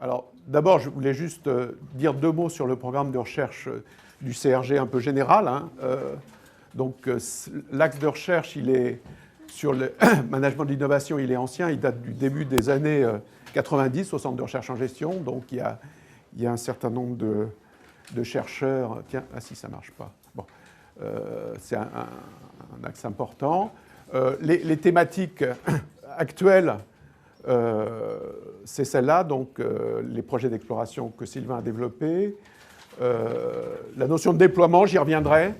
Alors, d'abord, je voulais juste dire 2 mots sur le programme de recherche du CRG un peu général. Hein. Donc, l'axe de recherche, il est sur le management de l'innovation, il est ancien, il date du début des années 90 au Centre de recherche en gestion. Donc, il y a un certain nombre de chercheurs. Tiens, ah si, ça ne marche pas. Bon, c'est un axe important. Les thématiques actuelles, c'est celle-là, donc les projets d'exploration que Sylvain a développés. La notion de déploiement, j'y reviendrai.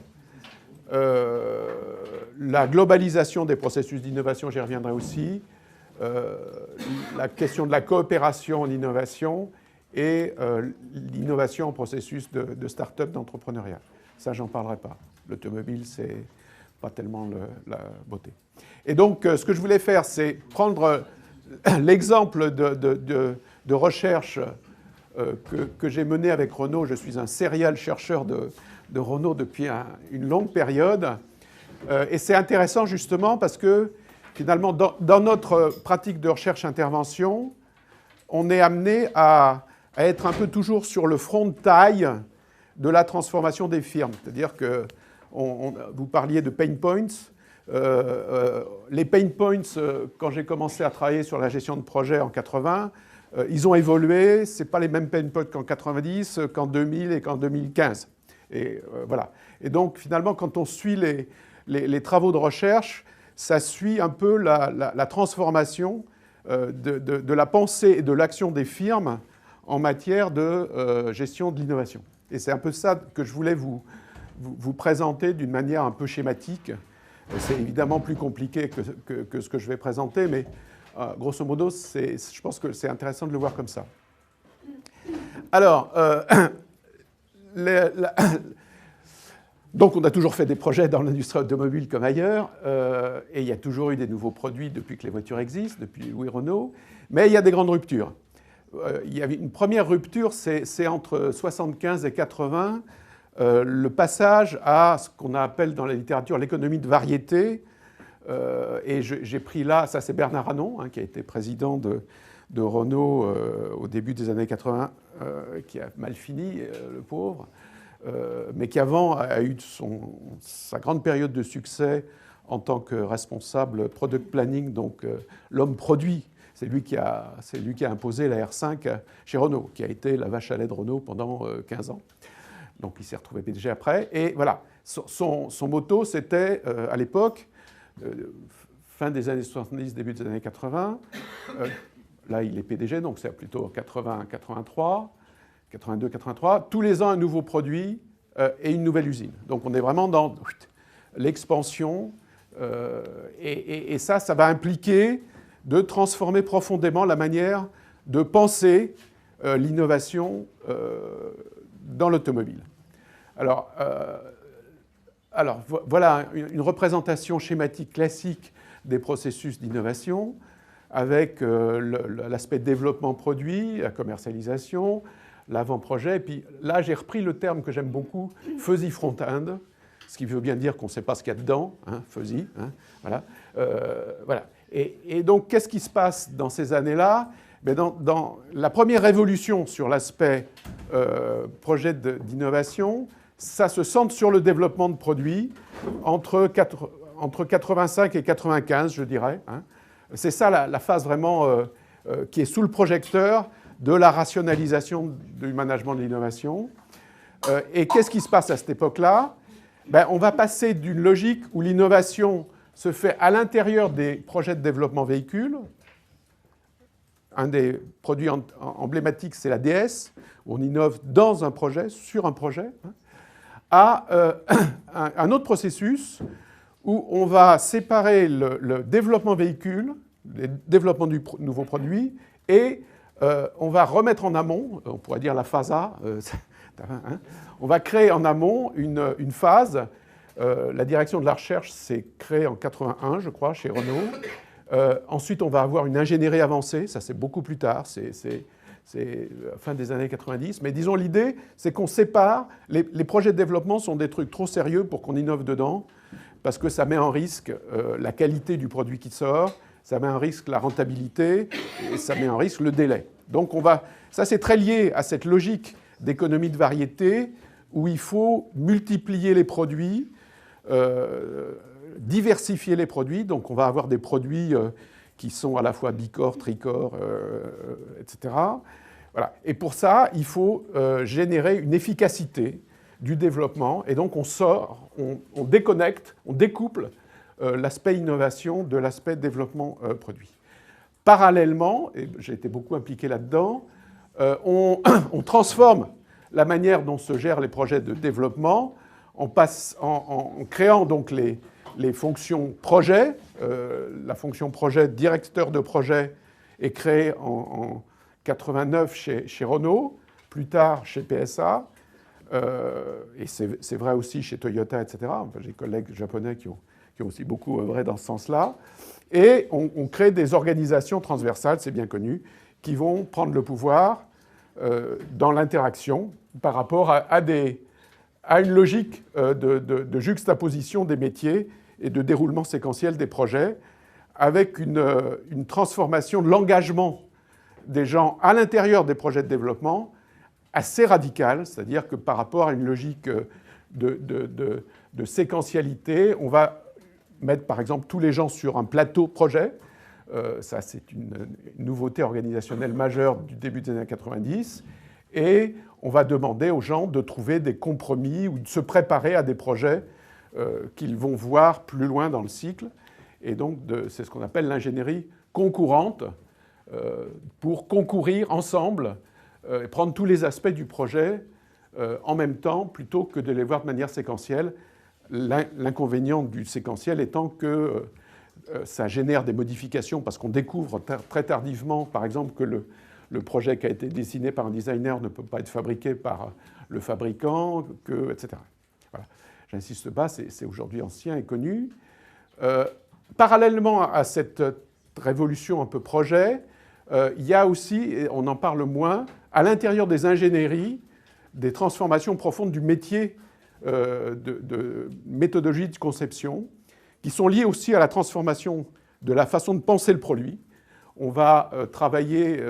La globalisation des processus d'innovation, j'y reviendrai aussi. La question de la coopération en innovation et l'innovation en processus de start-up, d'entrepreneuriat. Ça, j'en parlerai pas. L'automobile, c'est pas tellement la beauté. Et donc, ce que je voulais faire, c'est prendre l'exemple de recherche que j'ai mené avec Renault. Je suis un serial chercheur de Renault depuis une longue période. Et c'est intéressant justement parce que finalement, dans notre pratique de recherche-intervention, on est amené à être un peu toujours sur le front de taille de la transformation des firmes. C'est-à-dire que vous parliez de pain points. Les pain points, quand j'ai commencé à travailler sur la gestion de projet en 80, ils ont évolué. Ce n'est pas les mêmes pain points qu'en 90, qu'en 2000 et qu'en 2015. Et voilà. Et donc, finalement, quand on suit les travaux de recherche, ça suit un peu la transformation de la pensée et de l'action des firmes en matière de gestion de l'innovation. Et c'est un peu ça que je voulais vous présenter d'une manière un peu schématique. C'est évidemment plus compliqué que ce que je vais présenter, mais grosso modo, je pense que c'est intéressant de le voir comme ça. Alors, donc on a toujours fait des projets dans l'industrie automobile comme ailleurs, et il y a toujours eu des nouveaux produits depuis que les voitures existent, depuis Louis Renault, mais il y a des grandes ruptures. Il y avait une première rupture, c'est entre 1975 et 80, le passage à ce qu'on appelle dans la littérature l'économie de variété. Et j'ai pris là, ça c'est Bernard Arnault, hein, qui a été président de Renault au début des années 80, qui a mal fini, le pauvre, mais qui avant a eu sa grande période de succès en tant que responsable product planning, donc l'homme produit. C'est lui qui a imposé la R5 chez Renault, qui a été la vache à lait de Renault pendant 15 ans. Donc il s'est retrouvé PDG après. Et voilà, son motto, c'était à l'époque, fin des années 70, début des années 80, là il est PDG, donc c'est plutôt 80, 83, 82, 83, tous les ans un nouveau produit et une nouvelle usine. Donc on est vraiment dans l'expansion, et ça va impliquer de transformer profondément la manière de penser l'innovation dans l'automobile. Alors, voilà une représentation schématique classique des processus d'innovation avec l'aspect développement produit, la commercialisation, l'avant-projet. Et puis là, j'ai repris le terme que j'aime beaucoup, fuzzy front-end, ce qui veut bien dire qu'on ne sait pas ce qu'il y a dedans, hein, fuzzy. Hein, voilà. Voilà. Et donc, qu'est-ce qui se passe dans ces années-là? Dans la première révolution sur l'aspect projet d'innovation, ça se centre sur le développement de produits entre 85 et 95, je dirais. Hein. C'est ça la phase vraiment qui est sous le projecteur de la rationalisation du management de l'innovation. Et qu'est-ce qui se passe à cette époque-là? On va passer d'une logique où l'innovation se fait à l'intérieur des projets de développement véhicule. Un des produits emblématiques, c'est la DS, où on innove dans un projet, sur un projet, hein, à un autre processus où on va séparer le développement véhicule, le développement du nouveau produit, et on va remettre en amont, on pourrait dire la phase A, hein, on va créer en amont une phase. La direction de la recherche s'est créée en 81, je crois, chez Renault. Ensuite, on va avoir une ingénierie avancée, ça c'est beaucoup plus tard, c'est la fin des années 90. Mais disons, l'idée, c'est qu'on sépare, les projets de développement sont des trucs trop sérieux pour qu'on innove dedans, parce que ça met en risque la qualité du produit qui sort, ça met en risque la rentabilité, et ça met en risque le délai. Donc ça c'est très lié à cette logique d'économie de variété où il faut multiplier les produits, diversifier les produits. Donc on va avoir des produits qui sont à la fois bicorps, tricorps, etc. Voilà. Et pour ça, il faut générer une efficacité du développement. Et donc on déconnecte, on découple l'aspect innovation de l'aspect développement produit. Parallèlement, et j'ai été beaucoup impliqué là-dedans, on transforme la manière dont se gèrent les projets de développement en créant donc les fonctions projet. La fonction projet, directeur de projet, est créée en 89 chez Renault, plus tard chez PSA, et c'est vrai aussi chez Toyota, etc. Enfin, j'ai des collègues japonais qui ont aussi beaucoup œuvré dans ce sens-là. Et on crée des organisations transversales, c'est bien connu, qui vont prendre le pouvoir dans l'interaction par rapport à une logique de juxtaposition des métiers et de déroulement séquentiel des projets, avec une transformation de l'engagement des gens à l'intérieur des projets de développement assez radicale, c'est-à-dire que par rapport à une logique de séquentialité, on va mettre par exemple tous les gens sur un plateau projet. Ça, c'est une nouveauté organisationnelle majeure du début des années 90. Et on va demander aux gens de trouver des compromis ou de se préparer à des projets qu'ils vont voir plus loin dans le cycle. Et donc, c'est ce qu'on appelle l'ingénierie concourante pour concourir ensemble et prendre tous les aspects du projet en même temps plutôt que de les voir de manière séquentielle. L'inconvénient du séquentiel étant que ça génère des modifications parce qu'on découvre très tardivement, par exemple, que le projet qui a été dessiné par un designer ne peut pas être fabriqué par le fabricant, etc. Voilà. J'insiste pas, c'est aujourd'hui ancien et connu. Parallèlement à cette révolution un peu projet, il y a aussi, et on en parle moins, à l'intérieur des ingénieries, des transformations profondes du métier de méthodologie de conception, qui sont liées aussi à la transformation de la façon de penser le produit. On va travailler,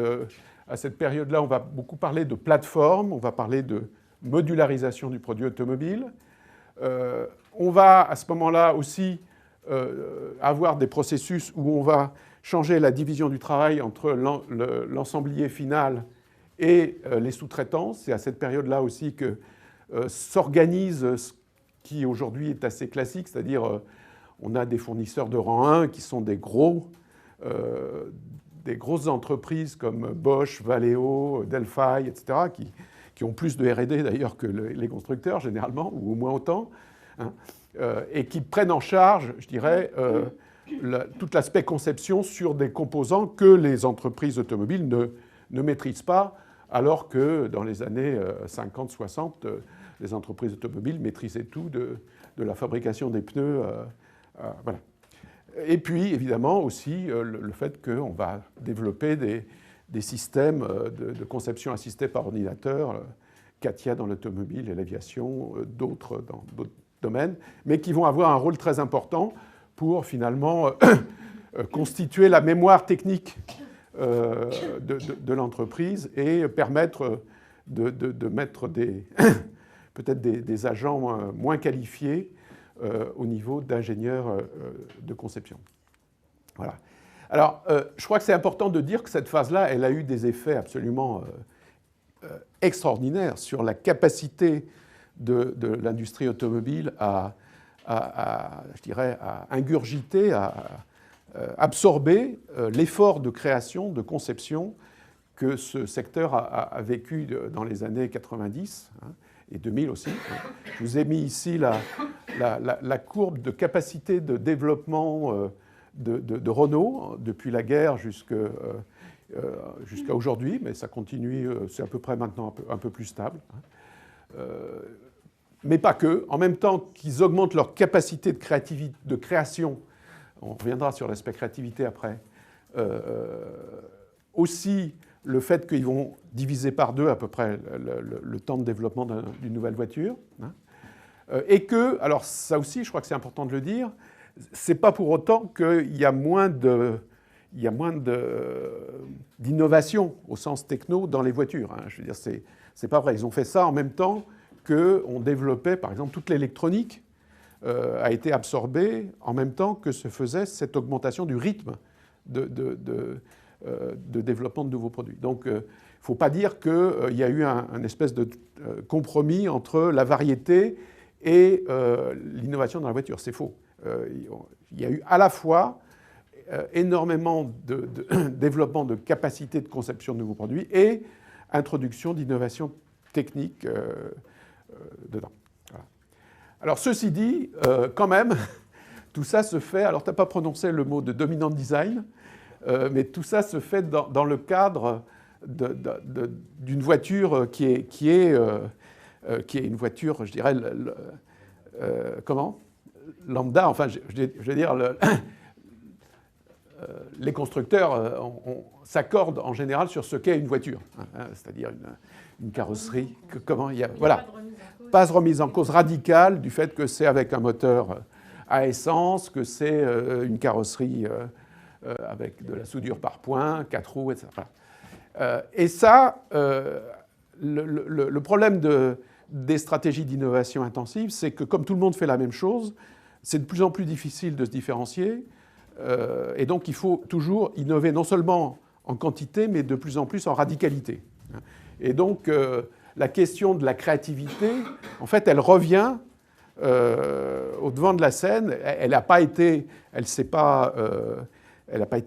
à cette période-là, on va beaucoup parler de plateforme, on va parler de modularisation du produit automobile. On va, à ce moment-là aussi, avoir des processus où on va changer la division du travail entre l'ensemblier final et les sous-traitants. C'est à cette période-là aussi que s'organise ce qui aujourd'hui est assez classique, c'est-à-dire on a des fournisseurs de rang 1 qui sont des grosses entreprises comme Bosch, Valeo, Delphi, etc., qui ont plus de R&D d'ailleurs que les constructeurs généralement, ou au moins autant, hein, et qui prennent en charge, je dirais, tout l'aspect conception sur des composants que les entreprises automobiles ne maîtrisent pas, alors que dans les années 50-60, les entreprises automobiles maîtrisaient tout de la fabrication des pneus. Voilà. Et puis, évidemment, aussi le fait qu'on va développer des systèmes de conception assistée par ordinateur, CATIA dans l'automobile et l'aviation, d'autres dans d'autres domaines, mais qui vont avoir un rôle très important pour finalement constituer la mémoire technique de l'entreprise et permettre de mettre peut-être des agents moins qualifiés au niveau d'ingénieurs de conception. Voilà. Alors, je crois que c'est important de dire que cette phase-là, elle a eu des effets absolument extraordinaires sur la capacité de l'industrie automobile je dirais, à ingurgiter, à absorber l'effort de création, de conception que ce secteur a vécu dans les années 90 hein, et 2000 aussi. Je vous ai mis ici la courbe de capacité de développement de Renault depuis la guerre jusqu'à aujourd'hui, mais ça continue, c'est à peu près maintenant un peu plus stable. Mais pas que. En même temps qu'ils augmentent leur capacité de création, on reviendra sur l'aspect créativité après, aussi le fait qu'ils vont diviser par 2 à peu près le temps de développement d'une nouvelle voiture, hein, et que, alors ça aussi je crois que c'est important de le dire, c'est pas pour autant qu'il y a moins il y a moins d'innovation au sens techno dans les voitures. Hein. Je veux dire, c'est pas vrai. Ils ont fait ça en même temps qu'on développait, par exemple, toute l'électronique a été absorbée en même temps que se faisait cette augmentation du rythme de développement de nouveaux produits. Donc, il ne faut pas dire qu'il y a eu un espèce de compromis entre la variété et l'innovation dans la voiture. C'est faux. Il y a eu à la fois énormément de développement de capacités de conception de nouveaux produits et introduction d'innovations techniques dedans. Voilà. Alors, ceci dit, quand même, tout ça se fait... Alors, tu n'as pas prononcé le mot de dominant design, mais tout ça se fait dans le cadre d'une voiture qui est une voiture, je dirais, comment lambda, enfin, je veux dire, les constructeurs s'accordent en général sur ce qu'est une voiture, hein, c'est-à-dire une carrosserie. Comment il y a, voilà, pas de remise en cause radicale du fait que c'est avec un moteur à essence, que c'est une carrosserie avec de la soudure par point, 4 roues, etc. Et ça, le problème des stratégies d'innovation intensive, c'est que comme tout le monde fait la même chose, c'est de plus en plus difficile de se différencier. Et donc, il faut toujours innover non seulement en quantité, mais de plus en plus en radicalité. Et donc, la question de la créativité, en fait, elle revient au devant de la scène. Elle n'a pas été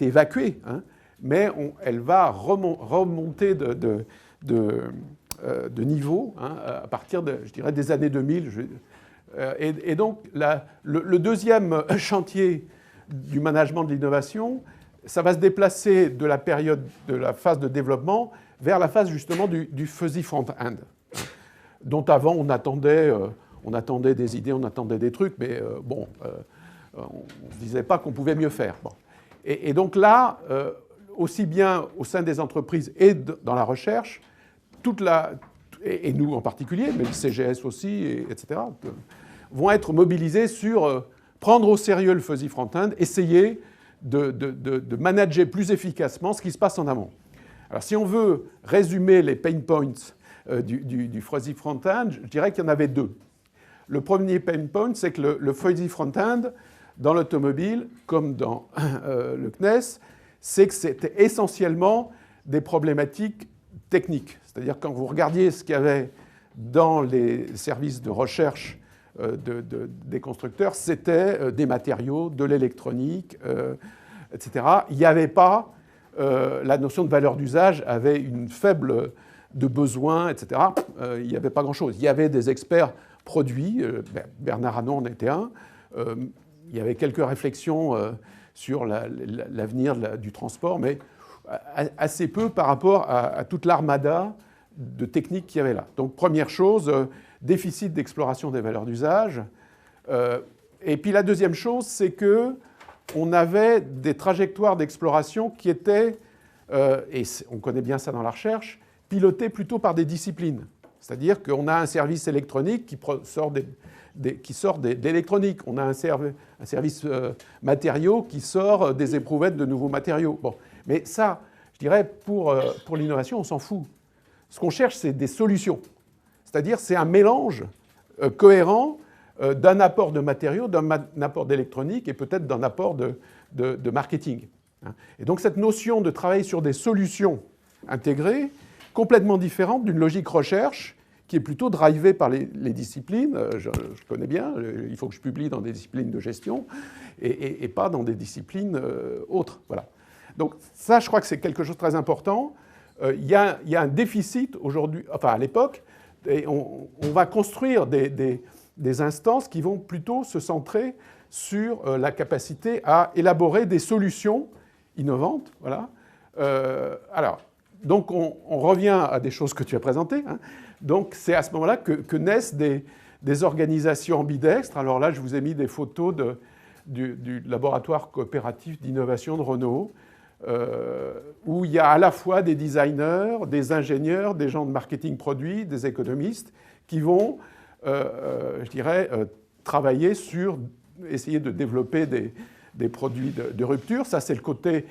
évacuée, hein, mais elle va remonter de niveau, hein, à partir je dirais, des années 2000. Et donc, le deuxième chantier du management de l'innovation, ça va se déplacer de la période de la phase de développement vers la phase justement du fuzzy front-end, dont avant on attendait des idées, on attendait des trucs, mais bon, on ne se disait pas qu'on pouvait mieux faire. Bon. Et donc là, aussi bien au sein des entreprises et dans la recherche, et nous en particulier, mais le CGS aussi, etc., vont être mobilisés sur prendre au sérieux le fuzzy front-end, essayer de manager plus efficacement ce qui se passe en amont. Alors, si on veut résumer les pain points du fuzzy front-end, je dirais qu'il y en avait deux. Le premier pain point, c'est que le fuzzy front-end, dans l'automobile, comme dans le CNES, c'est que c'était essentiellement des problématiques techniques. C'est-à-dire, quand vous regardiez ce qu'il y avait dans les services de recherche des constructeurs, c'était des matériaux, de l'électronique, etc. Il n'y avait pas... la notion de valeur d'usage avait une faible de besoin, etc. Il n'y avait pas grand-chose. Il y avait des experts produits, Bernard Arnault en était un. Il y avait quelques réflexions sur l'avenir du transport, mais assez peu par rapport à toute l'armada de techniques qu'il y avait là. Donc, première chose, déficit d'exploration des valeurs d'usage. Et puis la deuxième chose, c'est qu'on avait des trajectoires d'exploration qui étaient, et on connaît bien ça dans la recherche, pilotées plutôt par des disciplines. C'est-à-dire qu'on a un service électronique qui sort d'électronique. On a un service matériaux qui sort des éprouvettes de nouveaux matériaux. Bon. Mais ça, je dirais, pour l'innovation, on s'en fout. Ce qu'on cherche, c'est des solutions. C'est-à-dire, c'est un mélange cohérent d'un apport de matériaux, d'un apport d'électronique et peut-être d'un apport de marketing. Et donc, cette notion de travailler sur des solutions intégrées, complètement différente d'une logique recherche qui est plutôt drivée par les disciplines. Je connais bien, il faut que je publie dans des disciplines de gestion et pas dans des disciplines autres. Voilà. Donc ça, je crois que c'est quelque chose de très important. Il y a un déficit aujourd'hui, enfin à l'époque, et on va construire des instances qui vont plutôt se centrer sur la capacité à élaborer des solutions innovantes. Voilà. Alors, donc on revient à des choses que tu as présentées. Hein. Donc c'est à ce moment-là que naissent des organisations ambidextres. Alors là, je vous ai mis des photos du laboratoire coopératif d'innovation de Renault, où il y a à la fois des designers, des ingénieurs, des gens de marketing produit, des économistes, qui vont, je dirais, travailler sur essayer de développer des produits de rupture. Ça, c'est le côté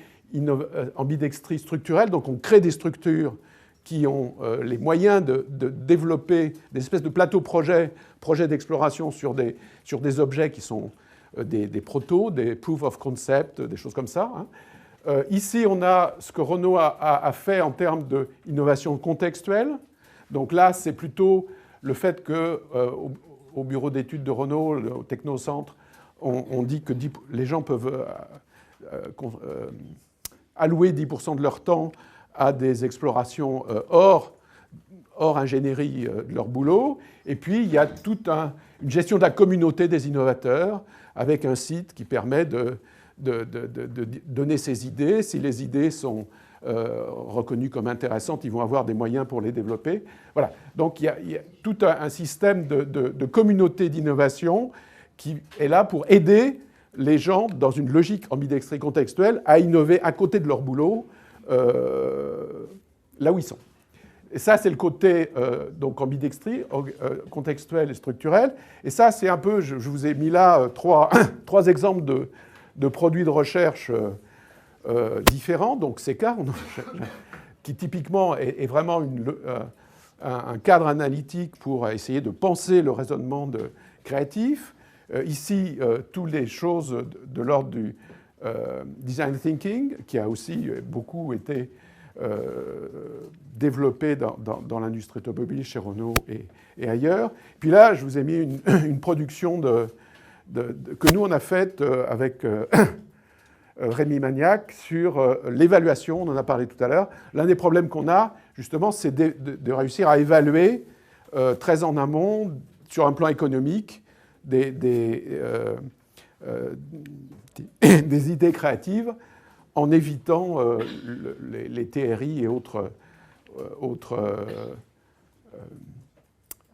ambidextrie structurelle, donc on crée des structures qui ont les moyens de développer des espèces de plateaux projets d'exploration sur des objets qui sont des protos, des proof of concept, des choses comme ça. Hein. Ici, on a ce que Renaud a fait en termes d'innovation contextuelle. Donc là, c'est plutôt le fait qu'au bureau d'études de Renaud, au Technocentre, on dit que les gens peuvent allouer 10% de leur temps à des explorations hors ingénierie de leur boulot. Et puis, il y a toute une gestion de la communauté des innovateurs avec un site qui permet de donner ses idées. Si les idées sont reconnues comme intéressantes, ils vont avoir des moyens pour les développer. Voilà. Donc, il y a tout un système de communauté d'innovation qui est là pour aider les gens, dans une logique ambidextrie contextuelle, à innover à côté de leur boulot, là où ils sont. Et ça, c'est le côté donc ambidextrie, contextuelle et structurelle. Et ça, c'est un peu, je vous ai mis là trois exemples de produits de recherche différents. Donc CECAR, qui typiquement est vraiment un cadre analytique pour essayer de penser le raisonnement créatif. Ici, toutes les choses de l'ordre du design thinking, qui a aussi beaucoup été développé dans l'industrie automobile chez Renault et ailleurs. Puis là, je vous ai mis une production que nous, on a faite avec Rémi Magnac sur l'évaluation, on en a parlé tout à l'heure. L'un des problèmes qu'on a, justement, c'est de réussir à évaluer très en amont, sur un plan économique, des idées créatives en évitant les TRI et autres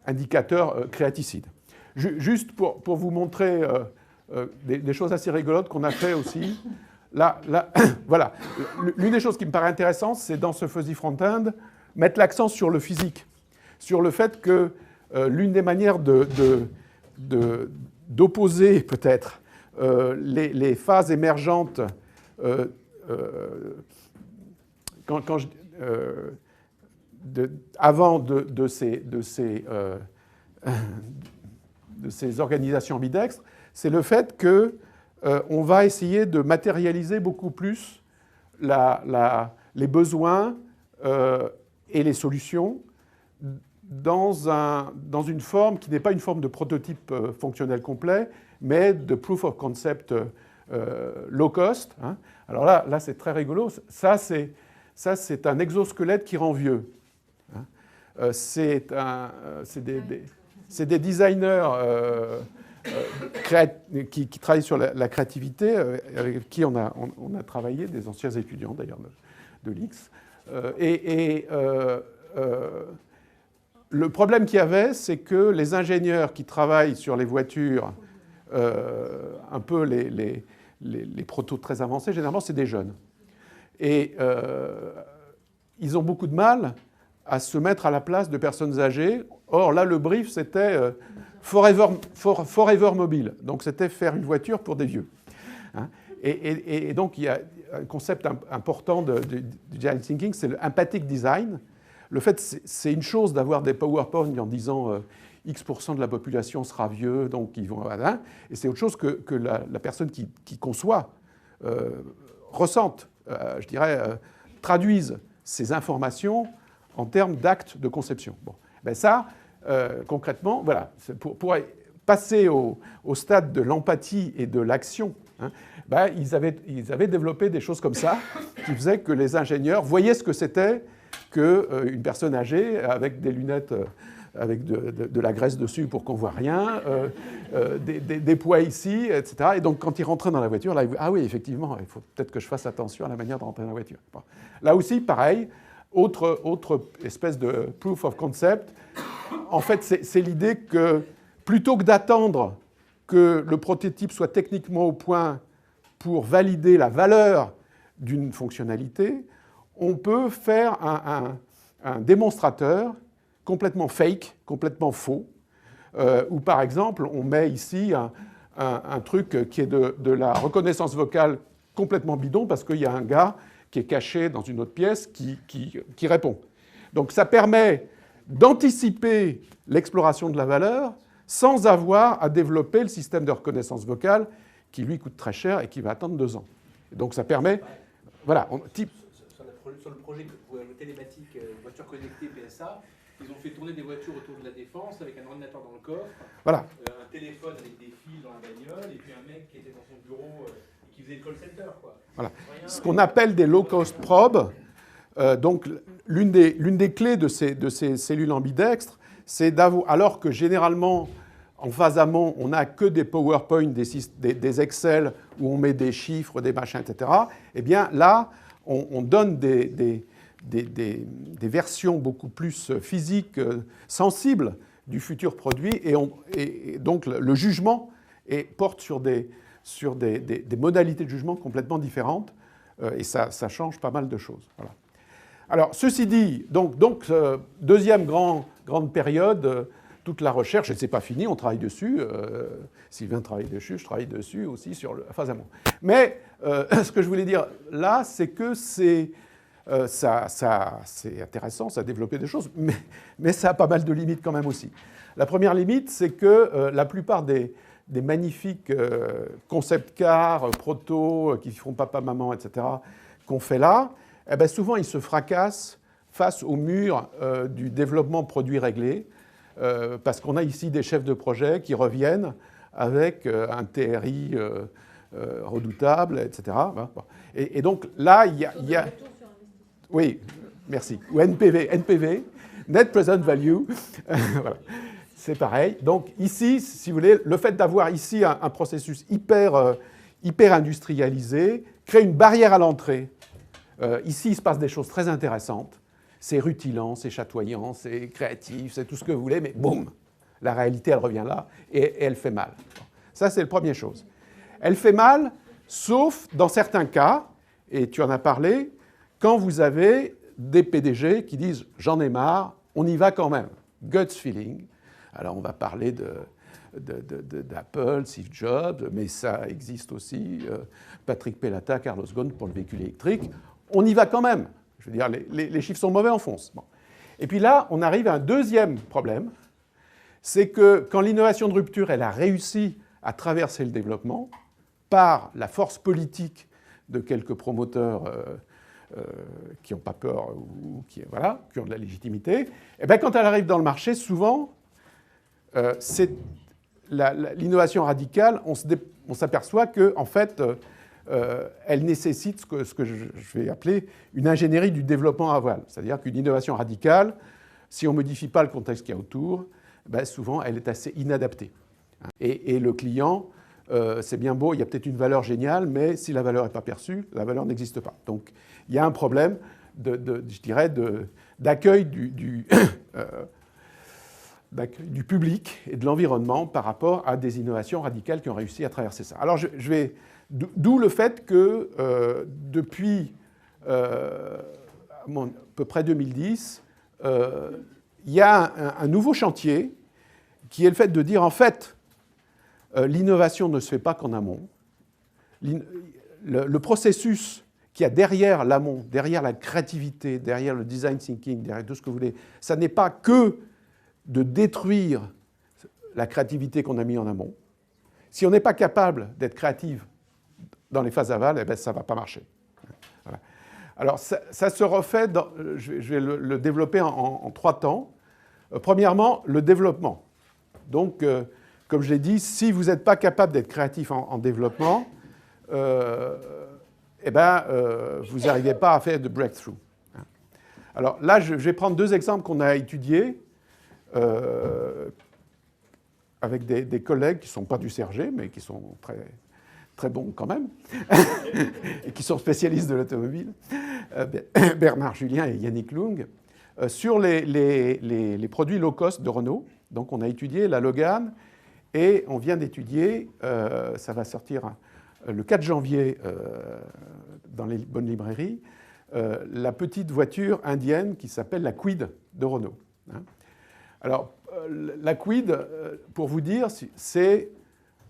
indicateurs créaticides. Juste pour vous montrer des choses assez rigolotes qu'on a fait aussi. Là, voilà. L'une des choses qui me paraît intéressante, c'est dans ce fuzzy front-end, mettre l'accent sur le physique, sur le fait que l'une des manières d'opposer peut-être les phases émergentes avant de ces organisations ambidextres, c'est le fait qu'on va essayer de matérialiser beaucoup plus les besoins et les solutions dans une forme qui n'est pas une forme de prototype fonctionnel complet, mais de proof of concept low cost. Hein. Alors là c'est très rigolo. Ça, c'est un exosquelette qui rend vieux. Hein. C'est des designers qui travaillent sur la créativité, avec qui on a travaillé, des anciens étudiants d'ailleurs de l'IX. Le problème qu'il y avait, c'est que les ingénieurs qui travaillent sur les voitures, un peu les protos très avancés, généralement, c'est des jeunes. Et ils ont beaucoup de mal à se mettre à la place de personnes âgées. Or, là, le brief, c'était forever mobile. Donc, c'était faire une voiture pour des vieux. Hein. Et donc, il y a un concept important du design thinking, c'est l'empathic design. Le fait, c'est une chose d'avoir des PowerPoint en disant X% de la population sera vieux, donc ils vont... Hein, et c'est autre chose que la personne qui conçoit, ressente, je dirais, traduise ces informations en termes d'actes de conception. Bon. Ben ça, concrètement, voilà, pour passer au stade de l'empathie et de l'action, hein, ben, ils avaient développé des choses comme ça qui faisaient que les ingénieurs voyaient ce que c'était qu'une personne âgée avec des lunettes avec de la graisse dessus pour qu'on ne voit rien, des poids ici, etc. Et donc, quand ils rentraient dans la voiture, là, ah oui, effectivement, il faut peut-être que je fasse attention à la manière de rentrer dans la voiture. Bon. Là aussi, pareil, autre espèce de proof of concept. En fait, c'est l'idée que plutôt que d'attendre que le prototype soit techniquement au point pour valider la valeur d'une fonctionnalité, on peut faire un démonstrateur complètement fake, complètement faux, où par exemple, on met ici un truc qui est de la reconnaissance vocale complètement bidon parce qu'il y a un gars qui est caché dans une autre pièce qui répond. Donc ça permet d'anticiper l'exploration de la valeur sans avoir à développer le système de reconnaissance vocale qui, lui, coûte très cher et qui va attendre 2 ans. Et donc ça permet... Voilà, sur le projet télématique voiture connectée PSA, ils ont fait tourner des voitures autour de la Défense avec un ordinateur dans le coffre, voilà. Un téléphone avec des fils dans la bagnole, et puis un mec qui était dans son bureau et qui faisait le call center, quoi. Voilà. Ce qu'on appelle des low-cost probes. Donc, l'une des clés de ces cellules ambidextres, c'est d'avoir, alors que généralement, en phase amont, on n'a que des PowerPoint, des Excel, où on met des chiffres, des machins, etc. Eh bien, là, on donne des versions beaucoup plus physiques, sensibles du futur produit, et donc le jugement porte sur des modalités de jugement complètement différentes, et ça change pas mal de choses. Voilà. Alors, ceci dit, donc deuxième grande période, toute la recherche, et ce n'est pas fini, on travaille dessus. Sylvain travaille dessus, je travaille dessus aussi sur la phase amont. Mais ce que je voulais dire là, c'est que c'est intéressant, ça a développé des choses, mais ça a pas mal de limites quand même aussi. La première limite, c'est que la plupart des magnifiques concept cars, proto, qui font papa-maman, etc., qu'on fait là, eh bien souvent ils se fracassent face au mur du développement produit réglé, parce qu'on a ici des chefs de projet qui reviennent avec un TRI redoutable, etc. Et donc là, il y a... Oui, merci. Ou NPV, Net Present Value. Voilà. C'est pareil. Donc ici, si vous voulez, le fait d'avoir ici un processus hyper industrialisé crée une barrière à l'entrée. Ici, il se passe des choses très intéressantes. C'est rutilant, c'est chatoyant, c'est créatif, c'est tout ce que vous voulez, mais boum, la réalité, elle revient là et elle fait mal. Ça, c'est la première chose. Elle fait mal, sauf dans certains cas, et tu en as parlé, quand vous avez des PDG qui disent « j'en ai marre, on y va quand même ». Guts feeling. Alors, on va parler d'Apple, Steve Jobs, mais ça existe aussi, Patrick Pellata, Carlos Ghosn pour le véhicule électrique. On y va quand même. Je veux dire, les chiffres sont mauvais, on fonce. Bon. Et puis là, on arrive à un deuxième problème, c'est que quand l'innovation de rupture, elle a réussi à traverser le développement par la force politique de quelques promoteurs qui n'ont pas peur ou qui ont de la légitimité, et bien quand elle arrive dans le marché, souvent, l'innovation radicale, on s'aperçoit qu'en fait, elle nécessite ce que je vais appeler une ingénierie du développement à voile. C'est-à-dire qu'une innovation radicale, si on ne modifie pas le contexte qu'il y a autour, ben souvent, elle est assez inadaptée. Et le client, c'est bien beau, il y a peut-être une valeur géniale, mais si la valeur n'est pas perçue, la valeur n'existe pas. Donc, il y a un problème, je dirais, d'accueil du public et de l'environnement par rapport à des innovations radicales qui ont réussi à traverser ça. Alors, d'où le fait que depuis à peu près 2010, il y a un nouveau chantier qui est le fait de dire, en fait, l'innovation ne se fait pas qu'en amont. Le processus qu'il y a derrière l'amont, derrière la créativité, derrière le design thinking, derrière tout ce que vous voulez, ça n'est pas que de détruire la créativité qu'on a mis en amont. Si on n'est pas capable d'être créatif dans les phases aval, eh bien, ça ne va pas marcher. Voilà. Alors, ça se refait, je vais le développer en 3 temps. Premièrement, le développement. Donc, comme je l'ai dit, si vous n'êtes pas capable d'être créatif en développement, eh ben, vous n'arrivez pas à faire de breakthrough. Alors là, je vais prendre 2 exemples qu'on a étudiés avec des collègues qui ne sont pas du CRG, mais qui sont très bons quand même, et qui sont spécialistes de l'automobile, Bernard Julien et Yannick Lung, sur les produits low cost de Renault. Donc on a étudié la Logan, et on vient d'étudier, ça va sortir le 4 janvier dans les bonnes librairies, la petite voiture indienne qui s'appelle la Kwid de Renault. Alors, la Kwid, pour vous dire, c'est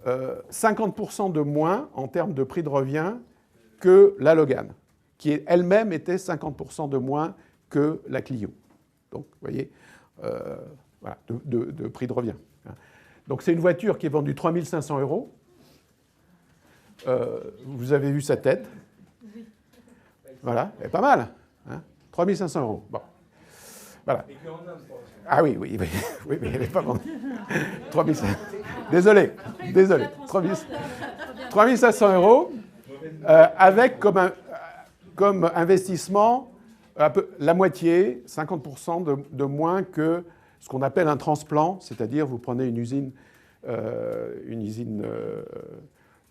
50% de moins en termes de prix de revient que la Logan, qui elle-même était 50% de moins que la Clio. Donc, vous voyez, voilà, de prix de revient. Donc, c'est une voiture qui est vendue 3 500 €. Vous avez vu sa tête. Voilà, elle est pas mal. Hein, 3 500 €. Bon. Voilà. Ah oui, oui, oui, oui, mais elle n'est pas vendue. 3 500. Désolé. 3 500 €, avec comme investissement un peu, la moitié, 50% de moins que ce qu'on appelle un transplant, c'est-à-dire vous prenez une usine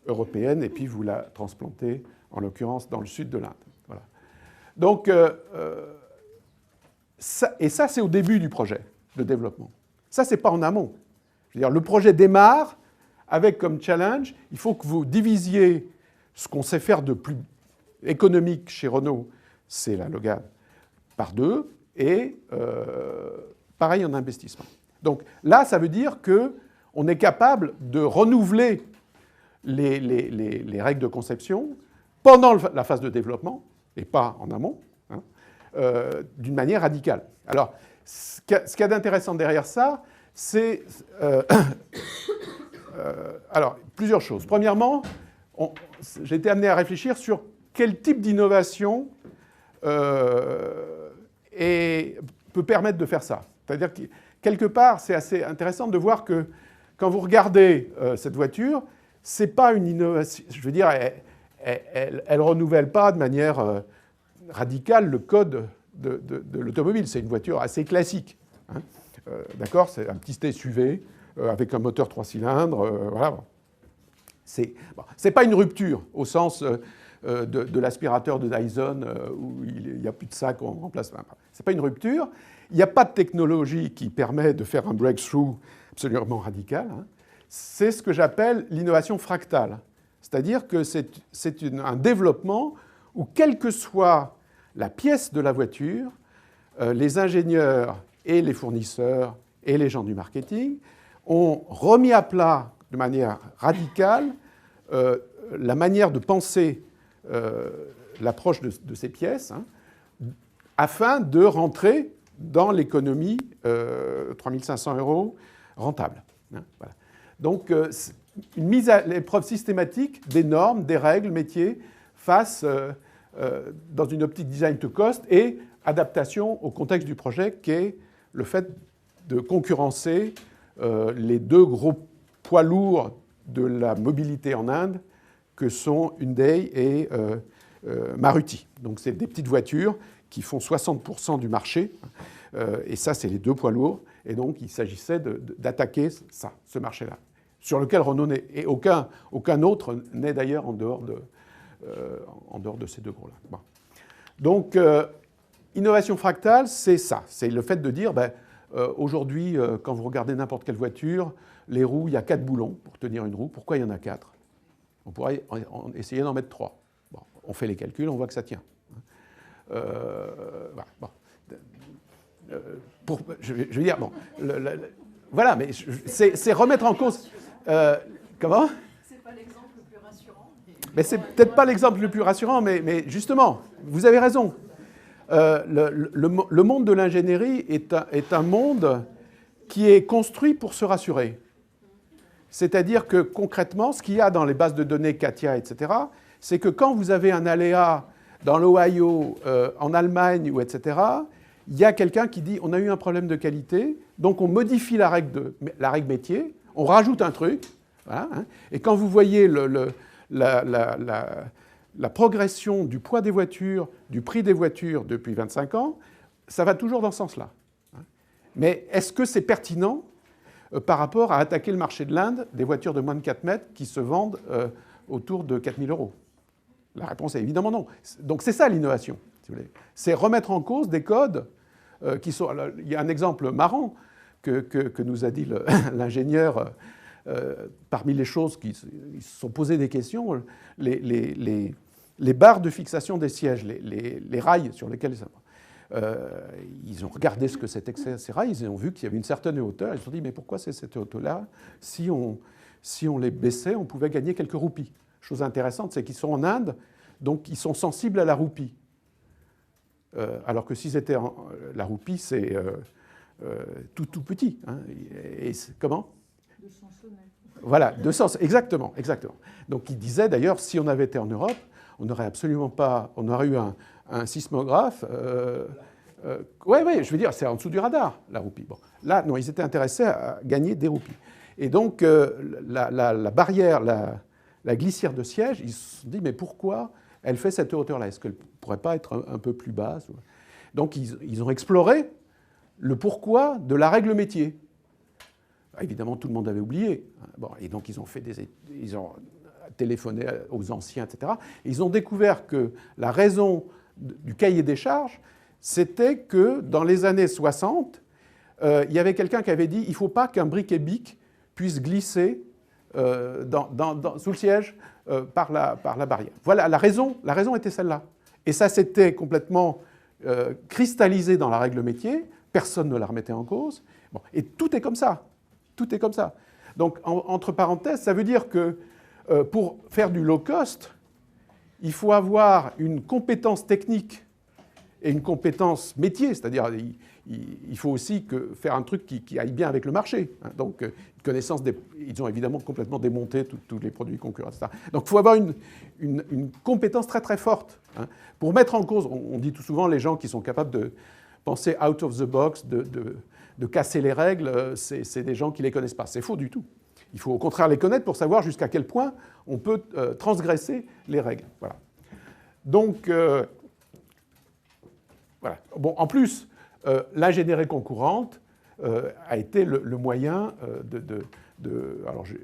européenne et puis vous la transplantez, en l'occurrence dans le sud de l'Inde. Voilà. Donc, ça, c'est au début du projet de développement. Ça, ce n'est pas en amont. Je veux dire, le projet démarre avec comme challenge, il faut que vous divisiez ce qu'on sait faire de plus économique chez Renault, c'est la Logan, par 2, et pareil en investissement. Donc là, ça veut dire qu'on est capable de renouveler les règles de conception pendant la phase de développement, et pas en amont, hein, d'une manière radicale. Alors, ce qu'il y a d'intéressant derrière ça, c'est alors, plusieurs choses. Premièrement, j'ai été amené à réfléchir sur quel type d'innovation peut permettre de faire ça. C'est-à-dire que, quelque part, c'est assez intéressant de voir que quand vous regardez cette voiture, ce n'est pas une innovation, je veux dire, elle ne renouvelle pas de manière radicale le code de l'automobile. C'est une voiture assez classique. Hein. D'accord ? C'est un petit SUV avec un moteur 3 cylindres. Voilà. C'est pas une rupture au sens de l'aspirateur de Dyson où il n'y a plus de sac, on remplace. Ce n'est pas une rupture. Il n'y a pas de technologie qui permet de faire un breakthrough absolument radical. Hein. C'est ce que j'appelle l'innovation fractale. C'est-à-dire que c'est un développement où, quelle que soit la pièce de la voiture, les ingénieurs et les fournisseurs et les gens du marketing ont remis à plat de manière radicale la manière de penser l'approche de ces pièces, hein, afin de rentrer dans l'économie 3 500 € rentable. Hein, voilà. Donc, une mise à l'épreuve systématique des normes, des règles, métiers, face dans une optique design to cost et adaptation au contexte du projet, qui est le fait de concurrencer les deux gros poids lourds de la mobilité en Inde, que sont Hyundai et Maruti. Donc, c'est des petites voitures qui font 60% du marché. Et ça, c'est les deux poids lourds. Et donc, il s'agissait d'attaquer ce marché-là, sur lequel Renault n'est, et aucun autre n'est d'ailleurs en dehors de ces deux gros-là. Bon. Donc, innovation fractale, c'est ça. C'est le fait de dire, aujourd'hui, quand vous regardez n'importe quelle voiture, les roues, il y a 4 boulons pour tenir une roue. Pourquoi il y en a 4 ? On pourrait essayer d'en mettre 3. Bon, on fait les calculs, on voit que ça tient. Voilà, bon. Je veux dire, bon, voilà, mais c'est remettre en cause. Comment ? C'est pas l'exemple le plus rassurant. Mais c'est peut-être pas l'exemple le plus rassurant, mais justement, vous avez raison. Le monde de l'ingénierie est un monde qui est construit pour se rassurer. C'est-à-dire que concrètement, ce qu'il y a dans les bases de données CATIA, etc., c'est que quand vous avez un aléa dans l'Ohio, en Allemagne, ou etc., il y a quelqu'un qui dit on a eu un problème de qualité, donc on modifie la règle métier, on rajoute un truc, voilà, hein, et quand vous voyez la progression du poids des voitures, du prix des voitures depuis 25 ans, ça va toujours dans ce sens-là. Hein. Mais est-ce que c'est pertinent par rapport à attaquer le marché de l'Inde des voitures de moins de 4 mètres qui se vendent autour de 4 000 €? La réponse est évidemment non. Donc c'est ça l'innovation, si vous voulez. C'est remettre en cause des codes qui sont... Alors, il y a un exemple marrant que nous a dit l'ingénieur parmi les choses qui se sont posées des questions, les barres de fixation des sièges, les rails sur lesquels ils ont regardé ce que c'était que ces rails, ils ont vu qu'il y avait une certaine hauteur, ils se sont dit mais pourquoi c'est cette hauteur-là ? Si on les baissait, on pouvait gagner quelques roupies. Chose intéressante, c'est qu'ils sont en Inde, donc ils sont sensibles à la roupie. Alors que s'ils étaient la roupie, c'est tout petit. Hein, et comment ? 200 sonnets. Voilà, 200, exactement. Donc il disait d'ailleurs, si on avait été en Europe, on n'aurait absolument pas, on aurait eu un sismographe. Ouais, je veux dire, c'est en dessous du radar, la roupie. Bon, là, non, ils étaient intéressés à gagner des roupies. Et donc la barrière, la glissière de siège, ils se sont dit, mais pourquoi elle fait cette hauteur-là? Est-ce qu'elle ne pourrait pas être un peu plus basse? Donc ils ont exploré le pourquoi de la règle métier. Évidemment, tout le monde avait oublié. Bon, et donc ils ont téléphoné aux anciens, etc. Et ils ont découvert que la raison du cahier des charges, c'était que dans les années 60, il y avait quelqu'un qui avait dit il ne faut pas qu'un bric-et-bic puisse glisser sous le siège par la barrière. Voilà, la raison était celle-là. Et ça s'était complètement cristallisé dans la règle métier, personne ne la remettait en cause. Bon, et tout est comme ça. Tout est comme ça. Donc, entre parenthèses, ça veut dire que pour faire du low cost, il faut avoir une compétence technique et une compétence métier, c'est-à-dire il faut aussi faire un truc qui aille bien avec le marché. Hein. Donc, ils ont évidemment complètement démonté tous les produits concurrents, etc. Donc, il faut avoir une compétence très très forte. Hein. Pour mettre en cause, on dit tout souvent, les gens qui sont capables de penser out of the box, de casser les règles, c'est des gens qui ne les connaissent pas. C'est faux du tout. Il faut au contraire les connaître pour savoir jusqu'à quel point on peut transgresser les règles. Voilà. Donc, voilà. Bon, en plus, l'ingénierie concourante a été le moyen alors, je ne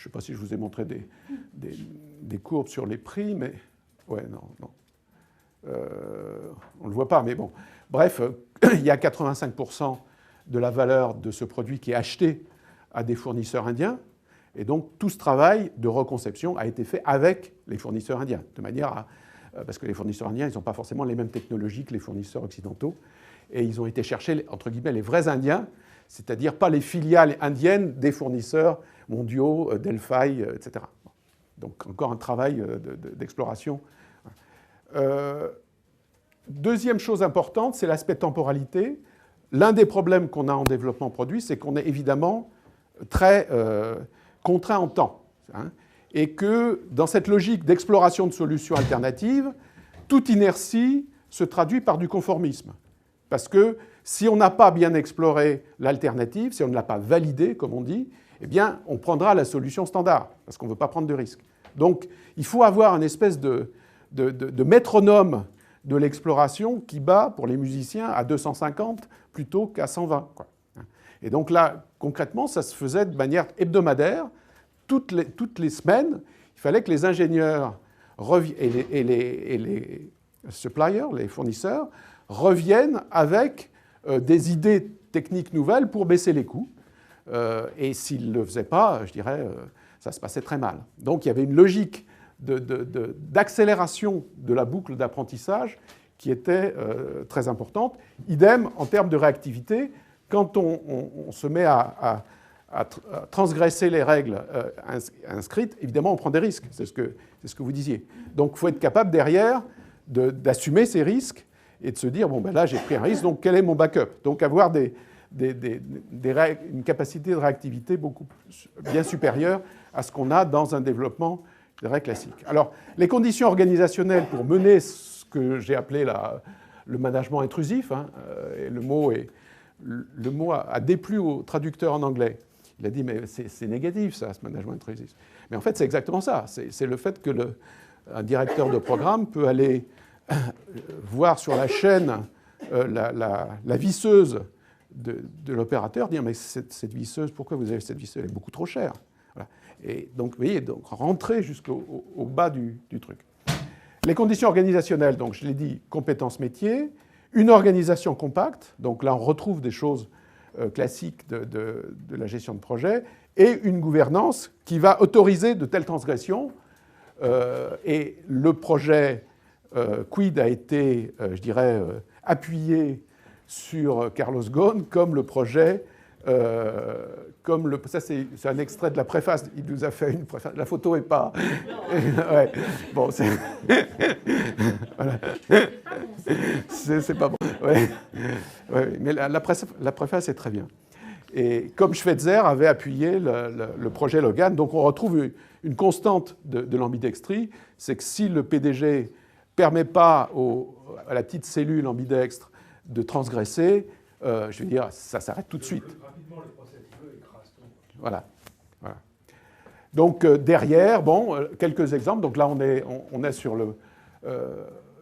sais pas si je vous ai montré des courbes sur les prix, mais... Ouais, non. On ne le voit pas, mais bon. Bref, il y a 85% de la valeur de ce produit qui est acheté à des fournisseurs indiens. Et donc, tout ce travail de reconception a été fait avec les fournisseurs indiens, de manière parce que les fournisseurs indiens, ils n'ont pas forcément les mêmes technologies que les fournisseurs occidentaux. Et ils ont été chercher, entre guillemets, les vrais Indiens, c'est-à-dire pas les filiales indiennes des fournisseurs mondiaux, Delphi, etc. Donc, encore un travail d'exploration. Deuxième chose importante, c'est l'aspect temporalité. L'un des problèmes qu'on a en développement produit, c'est qu'on est évidemment très contraint en temps. Hein, et que dans cette logique d'exploration de solutions alternatives, toute inertie se traduit par du conformisme. Parce que si on n'a pas bien exploré l'alternative, si on ne l'a pas validée, comme on dit, eh bien, on prendra la solution standard, parce qu'on ne veut pas prendre de risques. Donc, il faut avoir une espèce de métronome de l'exploration qui bat, pour les musiciens, à 250 plutôt qu'à 120. Quoi. Et donc là, concrètement, ça se faisait de manière hebdomadaire. Toutes les semaines, il fallait que les ingénieurs et les suppliers, les fournisseurs, reviennent avec des idées techniques nouvelles pour baisser les coûts. Et s'ils ne le faisaient pas, je dirais, ça se passait très mal. Donc il y avait une logique d'accélération de la boucle d'apprentissage qui était très importante. Idem en termes de réactivité, quand on se met à transgresser les règles inscrites, évidemment, on prend des risques. C'est ce que vous disiez. Donc, il faut être capable derrière d'assumer ces risques et de se dire, bon, ben là, j'ai pris un risque, donc quel est mon backup? Donc, avoir une capacité de réactivité bien supérieure à ce qu'on a dans un développement, je dirais, classique. Alors, les conditions organisationnelles pour mener ce que j'ai appelé le management intrusif, hein, et le mot a déplu au traducteur en anglais. Il a dit, mais c'est négatif, ça, ce management intrusif. Mais en fait, c'est exactement ça. C'est le fait que un directeur de programme peut aller voir sur la chaîne la visseuse de l'opérateur, dire, mais cette visseuse, pourquoi vous avez cette visseuse? Elle est beaucoup trop chère. Voilà. Et donc, vous voyez, donc, rentrer jusqu'au bas du truc. Les conditions organisationnelles, donc, je l'ai dit, compétences métiers, une organisation compacte, donc là, on retrouve des choses classique de la gestion de projet, et une gouvernance qui va autoriser de telles transgressions. Et le projet Quid a été, je dirais, appuyé sur Carlos Ghosn comme le projet Ça, c'est un extrait de la préface. Il nous a fait une préface. La photo n'est pas. Ouais. Bon, c'est. Voilà. C'est pas bon. Ouais. Ouais, mais la préface est très bien. Et comme Schweitzer avait appuyé le projet Logan, donc on retrouve une constante de l'ambidextrie, c'est que si le PDG ne permet pas à la petite cellule ambidextre de transgresser, je veux dire, ça s'arrête tout de suite. Rapidement, le procès écrase tout. Voilà. Donc derrière, quelques exemples. Donc là, on est sur le...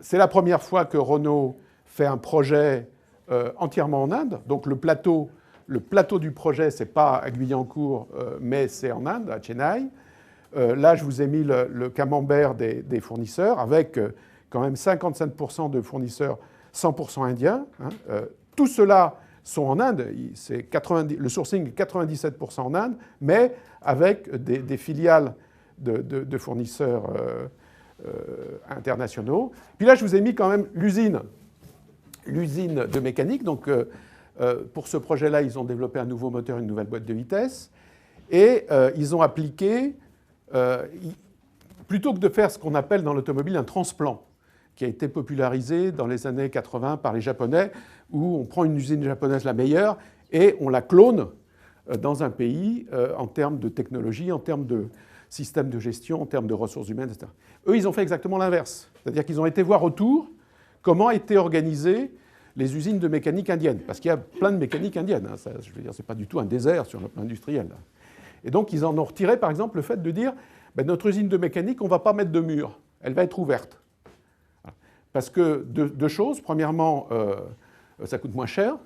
c'est la première fois que Renault fait un projet entièrement en Inde. Donc le plateau du projet, ce n'est pas à Guyancourt, mais c'est en Inde, à Chennai. Là, je vous ai mis le camembert des fournisseurs, avec quand même 55% de fournisseurs 100% indiens. Tout cela sont en Inde. Le sourcing est 97% en Inde, mais avec des filiales de fournisseurs internationaux. Puis là, je vous ai mis quand même l'usine de mécanique. Donc, pour ce projet-là, ils ont développé un nouveau moteur, une nouvelle boîte de vitesse. Et ils ont appliqué, plutôt que de faire ce qu'on appelle dans l'automobile un transplant, qui a été popularisé dans les années 80 par les Japonais, où on prend une usine japonaise la meilleure et on la clone dans un pays en termes de technologie, en termes de système de gestion, en termes de ressources humaines, etc. Eux, ils ont fait exactement l'inverse. C'est-à-dire qu'ils ont été voir autour comment étaient organisées les usines de mécanique indienne. Parce qu'il y a plein de mécaniques indiennes. Ça, je veux dire, ce n'est pas du tout un désert sur le plan industriel. Et donc, ils en ont retiré, par exemple, le fait de dire notre usine de mécanique, on ne va pas mettre de mur. Elle va être ouverte. Parce que deux choses. Premièrement, ça coûte moins cher.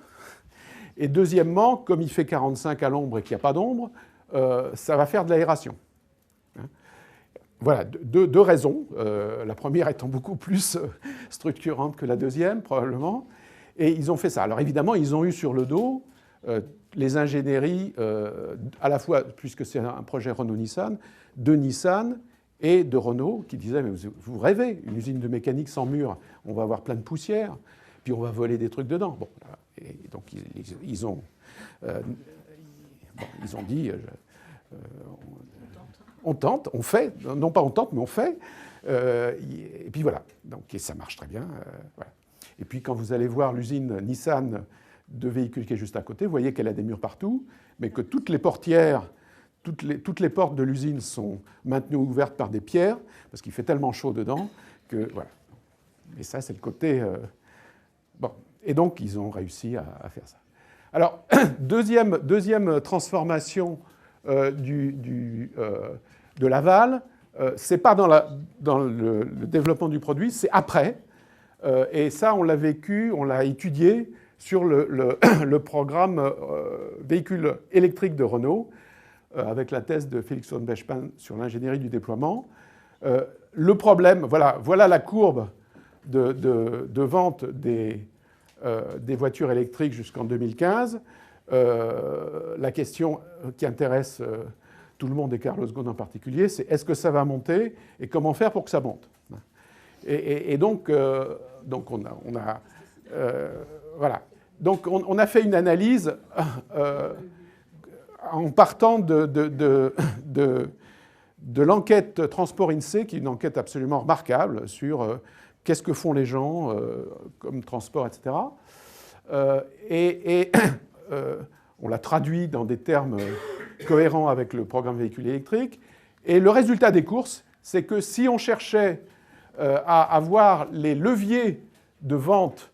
Et deuxièmement, comme il fait 45 à l'ombre et qu'il n'y a pas d'ombre, ça va faire de l'aération. Voilà, deux raisons. La première étant beaucoup plus structurante que la deuxième, probablement. Et ils ont fait ça. Alors évidemment, ils ont eu sur le dos les ingénieries, à la fois, puisque c'est un projet Renault-Nissan, de Nissan et de Renault, qui disaient, mais vous rêvez, une usine de mécanique sans mur, on va avoir plein de poussière, puis on va voler des trucs dedans. Bon, et donc ils ont dit, on tente, on fait, non pas on tente, mais on fait, et puis voilà, donc, et ça marche très bien. Voilà. Et puis quand vous allez voir l'usine Nissan de véhicules qui est juste à côté, vous voyez qu'elle a des murs partout, mais que toutes les portières, toutes les portes de l'usine sont maintenues ouvertes par des pierres, parce qu'il fait tellement chaud dedans que voilà. Et ça, c'est le côté... Bon. Et donc, ils ont réussi à faire ça. Alors, deuxième transformation de l'aval, c'est pas dans le développement du produit, c'est après. Et ça, on l'a vécu, on l'a étudié sur le programme véhicule électrique de Renault, avec la thèse de Félix von Bechmann sur l'ingénierie du déploiement. Le problème, voilà la courbe de vente des voitures électriques jusqu'en 2015. La question qui intéresse tout le monde et Carlos Ghosn en particulier, c'est est-ce que ça va monter et comment faire pour que ça monte. Et donc voilà. Donc on a fait une analyse en partant de l'enquête Transport INSEE, qui est une enquête absolument remarquable sur qu'est-ce que font les gens comme transport, etc. On l'a traduit dans des termes cohérents avec le programme véhicule électrique. Et le résultat des courses, c'est que si on cherchait à avoir les leviers de vente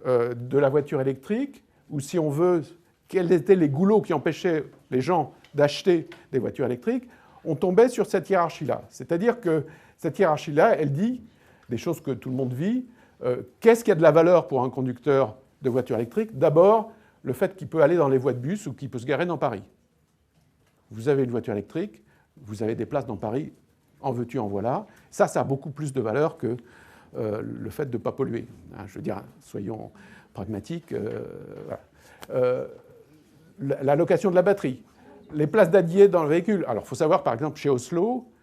de la voiture électrique, ou si on veut, quels étaient les goulots qui empêchaient les gens d'acheter des voitures électriques, on tombait sur cette hiérarchie-là. C'est-à-dire que cette hiérarchie-là, elle dit des choses que tout le monde vit. Qu'est-ce qui a de la valeur pour un conducteur de voiture électrique? D'abord, le fait qu'il peut aller dans les voies de bus ou qu'il peut se garer dans Paris. Vous avez une voiture électrique, vous avez des places dans Paris, en veux-tu, en voilà. Ça a beaucoup plus de valeur que le fait de ne pas polluer. Je veux dire, soyons pragmatiques. Voilà. La location de la batterie, les places dédiées dans le véhicule. Alors, il faut savoir, par exemple,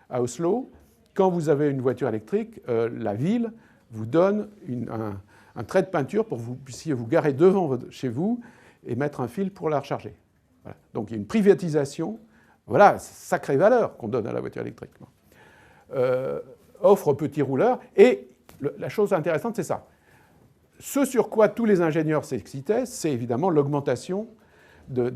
à Oslo, quand vous avez une voiture électrique, la ville vous donne un trait de peinture pour que vous puissiez vous garer devant chez vous et mettre un fil pour la recharger. Voilà. Donc il y a une privatisation, voilà, sacrée valeur qu'on donne à la voiture électrique. Offre petit rouleur, et la chose intéressante, c'est ça. Ce sur quoi tous les ingénieurs s'excitaient, c'est évidemment l'augmentation de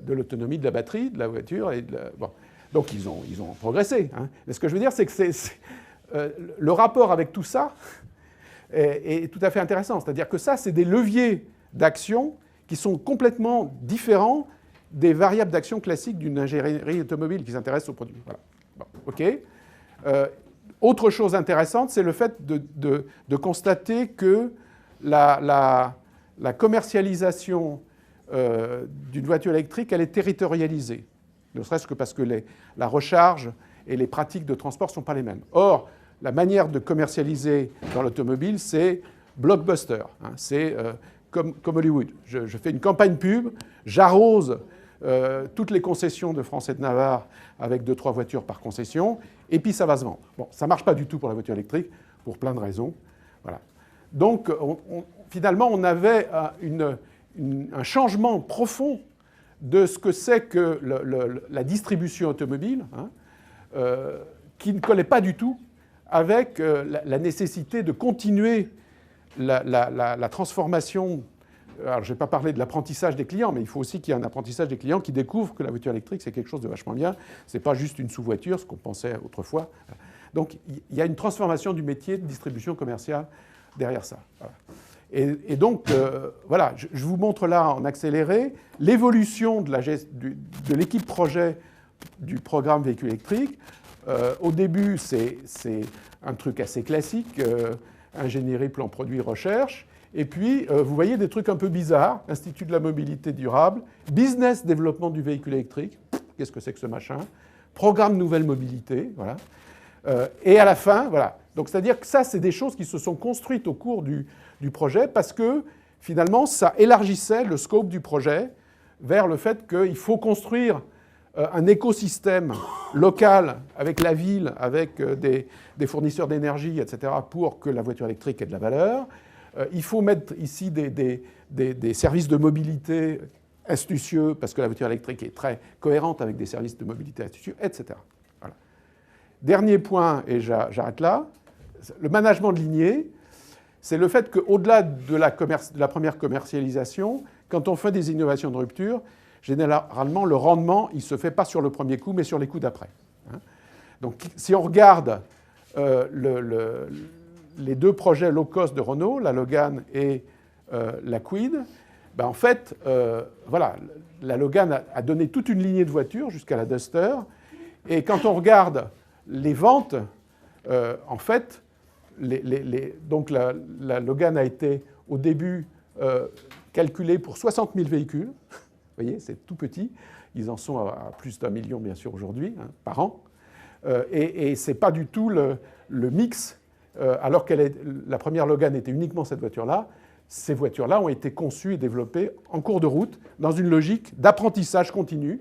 l'autonomie de la batterie, de la voiture. Bon. Donc ils ont progressé. Hein. Mais ce que je veux dire, c'est que le rapport avec tout ça est tout à fait intéressant. C'est-à-dire que ça, c'est des leviers d'action qui sont complètement différents des variables d'action classiques d'une ingénierie automobile qui s'intéresse aux produits. Voilà. Bon, OK. Autre chose intéressante, c'est le fait de constater que la commercialisation d'une voiture électrique, elle est territorialisée. Ne serait-ce que parce que la recharge et les pratiques de transport ne sont pas les mêmes. Or, la manière de commercialiser dans l'automobile, c'est blockbuster. Hein, c'est comme Hollywood. Je fais une campagne pub, j'arrose toutes les concessions de France et de Navarre avec 2-3 voitures par concession, et puis ça va se vendre. Bon, ça ne marche pas du tout pour la voiture électrique, pour plein de raisons. Voilà. Donc, finalement, on avait un changement profond de ce que c'est que la distribution automobile, hein, qui ne collait pas du tout avec la nécessité de continuer la transformation. Alors, je ne vais pas parler de l'apprentissage des clients, mais il faut aussi qu'il y ait un apprentissage des clients qui découvrent que la voiture électrique, c'est quelque chose de vachement bien. Ce n'est pas juste une sous-voiture, ce qu'on pensait autrefois. Donc, il y a une transformation du métier de distribution commerciale derrière ça. Voilà. Et donc, voilà, je vous montre là en accéléré l'évolution de l'équipe projet du programme véhicule électrique. Au début, c'est un truc assez classique, ingénierie, plan, produit, recherche. Et puis, vous voyez des trucs un peu bizarres, Institut de la mobilité durable, business développement du véhicule électrique, qu'est-ce que c'est que ce machin, programme nouvelle mobilité, voilà. Et à la fin, voilà. Donc, c'est-à-dire que ça, c'est des choses qui se sont construites au cours du projet parce que, finalement, ça élargissait le scope du projet vers le fait qu'il faut construire un écosystème local avec la ville, avec des fournisseurs d'énergie, etc., pour que la voiture électrique ait de la valeur. Il faut mettre ici des services de mobilité astucieux, parce que la voiture électrique est très cohérente avec des services de mobilité astucieux, etc. Voilà. Dernier point, et j'arrête là, le management de lignée, c'est le fait qu'au-delà de la première commercialisation, quand on fait des innovations de rupture, généralement, le rendement, il ne se fait pas sur le premier coup, mais sur les coups d'après. Donc, si on regarde les deux projets low cost de Renault, la Logan et la Kwid, ben en fait, voilà, la Logan a donné toute une lignée de voitures jusqu'à la Duster. Et quand on regarde les ventes, en fait, donc la Logan a été au début calculée pour 60 000 véhicules. Vous voyez, c'est tout petit. Ils en sont à plus d'1 million, bien sûr, aujourd'hui, hein, par an. Et ce n'est pas du tout le mix. Alors que la première Logan était uniquement cette voiture-là, ces voitures-là ont été conçues et développées en cours de route, dans une logique d'apprentissage continu.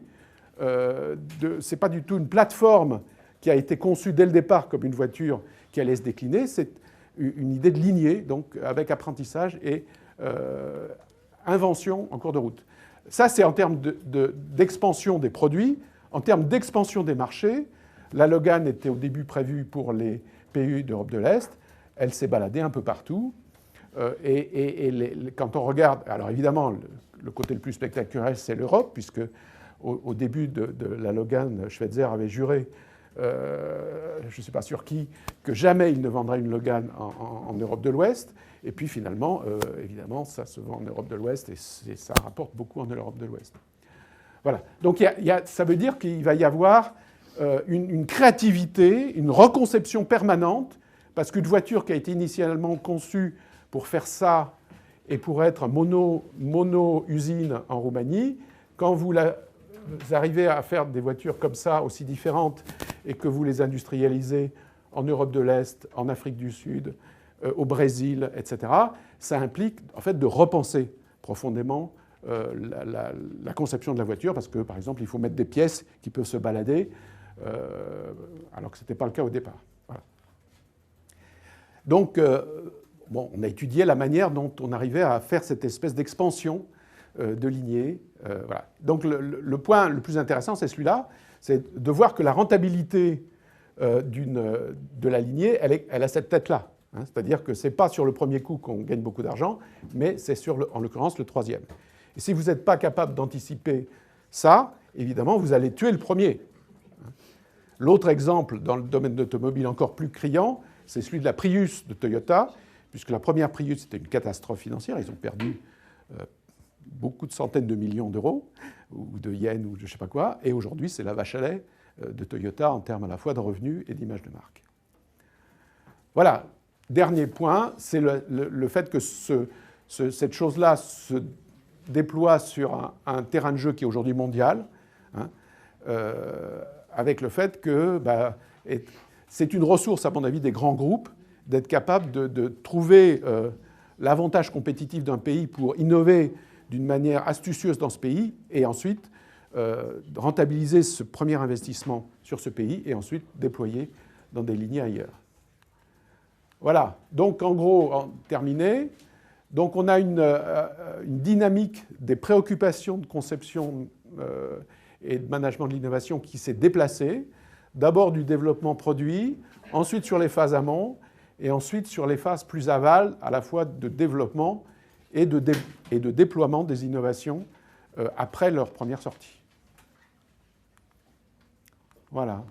Ce n'est pas du tout une plateforme qui a été conçue dès le départ comme une voiture qui allait se décliner, c'est une idée de lignée, donc avec apprentissage et invention en cours de route. Ça, c'est en termes d'expansion des produits. En termes d'expansion des marchés, la Logan était au début prévue pour les pays d'Europe de l'Est. Elle s'est baladée un peu partout. Quand on regarde, alors évidemment, le côté le plus spectaculaire, c'est l'Europe, puisque au début de la Logan, Schweitzer avait juré, je ne sais pas sur qui, que jamais il ne vendrait une Logan en Europe de l'Ouest. Et puis finalement, évidemment, ça se vend en Europe de l'Ouest et ça rapporte beaucoup en Europe de l'Ouest. Voilà. Donc ça veut dire qu'il va y avoir une créativité, une reconception permanente, parce qu'une voiture qui a été initialement conçue pour faire ça et pour être mono-usine en Roumanie, quand vous arrivez à faire des voitures comme ça, aussi différentes, et que vous les industrialisez en Europe de l'Est, en Afrique du Sud, au Brésil, etc., ça implique en fait de repenser profondément la conception de la voiture, parce que, par exemple, il faut mettre des pièces qui peuvent se balader, alors que ce n'était pas le cas au départ. Voilà. Donc, bon, on a étudié la manière dont on arrivait à faire cette espèce d'expansion de lignée. Voilà. Donc le point le plus intéressant, c'est celui-là, c'est de voir que la rentabilité de la lignée, elle a cette tête-là. Hein, c'est-à-dire que ce n'est pas sur le premier coup qu'on gagne beaucoup d'argent, mais c'est sur, en l'occurrence, le troisième. Et si vous n'êtes pas capable d'anticiper ça, évidemment, vous allez tuer le premier. L'autre exemple dans le domaine de l'automobile encore plus criant, c'est celui de la Prius de Toyota, puisque la première Prius, c'était une catastrophe financière. Ils ont perdu beaucoup de centaines de millions d'euros, ou de yens, ou je ne sais pas quoi. Et aujourd'hui, c'est la vache à lait de Toyota en termes à la fois de revenus et d'image de marque. Voilà. Dernier point, c'est le fait que cette chose-là se déploie sur un terrain de jeu qui est aujourd'hui mondial, hein, avec le fait que c'est une ressource, à mon avis, des grands groupes d'être capable de trouver l'avantage compétitif d'un pays pour innover d'une manière astucieuse dans ce pays et ensuite rentabiliser ce premier investissement sur ce pays et ensuite déployer dans des lignées ailleurs. Voilà, donc en gros, terminé. Donc on a une dynamique des préoccupations de conception et de management de l'innovation qui s'est déplacée, d'abord du développement produit, ensuite sur les phases amont, et ensuite sur les phases plus aval, à la fois de développement et de déploiement des innovations après leur première sortie. Voilà.